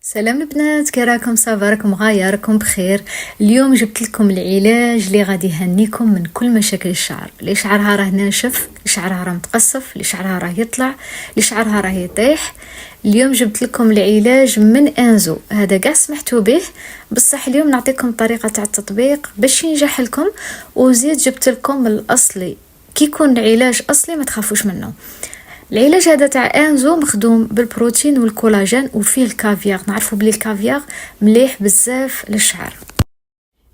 سلام البنات، كي راكم؟ صافا؟ راكم غاية؟ راكم بخير؟ اليوم جبت لكم العلاج اللي غادي يهنيكم من كل مشاكل الشعر. اللي شعرها راه ناشف، اللي شعرها راه متقصف، اللي شعرها راه يطلع، اللي شعرها راه يطيح. اليوم جبت لكم العلاج من انزو. هذا كاع سمحتوا به، بصح اليوم نعطيكم طريقة تاع التطبيق باش ينجح لكم. وزيد جبت لكم الاصلي، كي يكون العلاج اصلي ما تخافوش منه. العلاج هذا تاع انزو مخدوم بالبروتين والكولاجين وفيه الكافيار. نعرفوا بلي الكافيار مليح بزاف للشعر.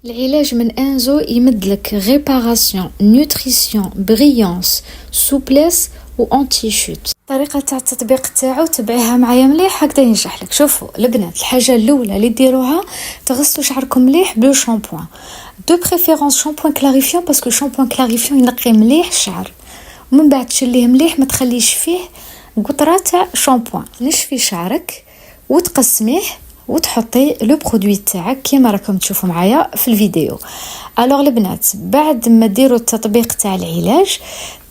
العلاج من انزو يمدلك ريباراسيون، نوتريسيون، بريانس، سوبليس و انتي شوت. الطريقه تاع التطبيق تاعو تبعيها معايا مليح هكذا ينجح لك. شوفوا البنات، الحاجه الاولى اللي ديروها تغسلوا شعركم مليح بلو شامبوان، دو بريفيرونس شامبوان كلاريفيون، باسكو شامبوان كلاريفيون ينقي مليح الشعر. ومن بعد تشليه مليح، ما تخليش فيه قطره تاع شامبوان. نشفي شعرك وتقسميه وتحطي لو برودوي تاعك كيما راكم تشوفوا معايا في الفيديو. الوغ البنات، بعد ما ديروا التطبيق تاع العلاج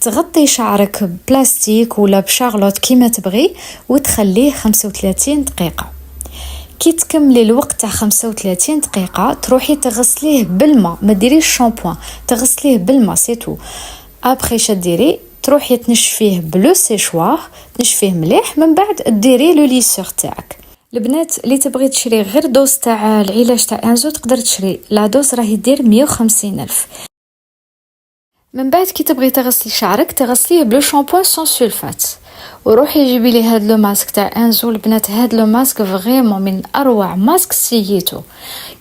تغطي شعرك بلاستيك ولا بشارلوت كيما تبغي وتخليه 35 دقيقه. كي تكملي الوقت تاع 35 دقيقه تروحي تغسليه بالماء، ما ديريش شامبوان، تغسليه بالماء سيتو. ابري شديري تروحي تنشفيه بلو سيشوار، تنشفيه مليح، من بعد ديري لو ليسور تاعك. البنات اللي تبغي تشري غير دوز تاع العلاج تاع انزو تقدر تشري، لا دوز راهي دير 150 ألف. من بعد كي تبغي تغسلي شعرك تغسليه بلو شامبوان سون سولفات، وروحي جيبي لي هاد لو ماسك تاع انزو. البنات هاد لو ماسك فريمون من اروع ماسك سييتو.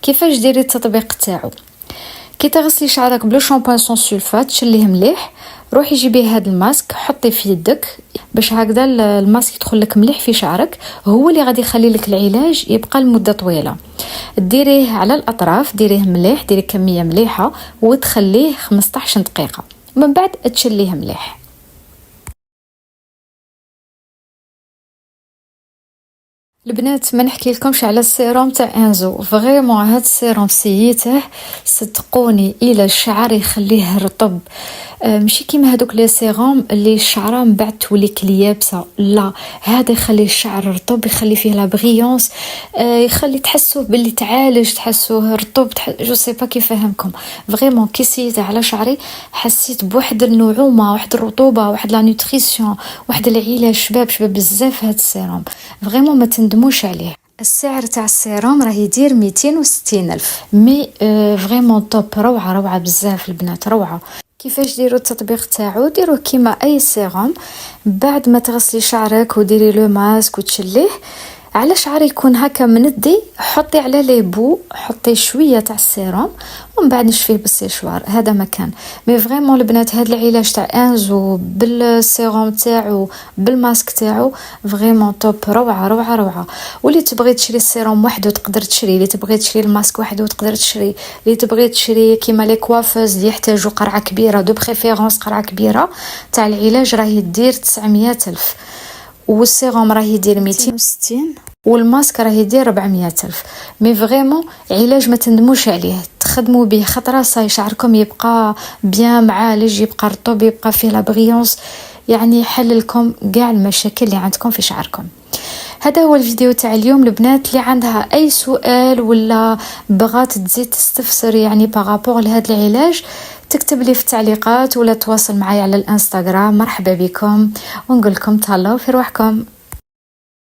كيفاش ديري التطبيق تاعو؟ كي تغسلي شعرك بلو شامبوان سون سولفات تشليه مليح، روحي جيبي هاد الماسك حطي في يدك باش هكذا الماسك يدخل لك مليح في شعرك، هو اللي غادي يخلي لك العلاج يبقى لمده طويله. ديريه على الاطراف، ديريه مليح، ديري كميه مليحه وتخليه 15 دقيقه، من بعد تشليه مليح. البنات ما نحكي لكمش على السيروم تاع انزو، فريمون هاد السيروم سيته صدقوني الى الشعر يخليه رطب. ماشي كيما هذوك لي سيروم اللي الشعره من بعد تولي كليابسه، لا هذا يخلي الشعر رطب، يخلي فيه لا بريونس، يخلي تحسوه باللي تعالج، تحسوه رطب، جو سي با كيف فهمكم. فريمون كي سيته على شعري حسيت بواحد النعومه، واحد الرطوبه، واحد لا نوتريسيون، واحد العلاج شباب بزاف هاد السيروم. فريمون ما تندموش عليه. السعر تاع السيروم راه يدير 260 ألف، مي فريمون توب، روعه بزاف البنات، روعه. كيفاش ديروا التطبيق تاعو؟ ديروه كيما اي سيروم. بعد ما تغسلي شعرك وديري لو ماسك وتشليه على شعر يكون هكا مندي، حطي على لي بو، حطي شويه تاع السيروم ومن بعد نشفيه بالسيشوار. هذا مكان. مي فريمون البنات هذا العلاج تاع انزو بالسيروم تاعو بالماسك تاعو فريمون توب، روعه. واللي تبغي تشري السيروم وحده تقدر تشري، اللي تبغي تشري الماسك وحده تقدر تشري، اللي تبغي تشري كيما لي كوافوز اللي يحتاجوا قرعه كبيره، دو بريفيرونس قرعه كبيره تاع العلاج راه يدير 900 ألف، والسيروم راه يدير 260 والماسك راه يدير 400 ألف. مي فريمون علاج ما تندموش عليه، تخدموا به خطره صاي شعركم يبقى بيان معالج، يبقى رطب، يبقى فيه لا بريونس، يعني يحل لكم كاع المشاكل اللي عندكم في شعركم. هذا هو الفيديو تاع اليوم. البنات اللي عندها اي سؤال ولا بغات تزيد تستفسر يعني بارابور لهذا العلاج تكتب لي في التعليقات ولا تواصل معي على الانستغرام. مرحبا بكم ونقول لكم تهلاو في روحكم.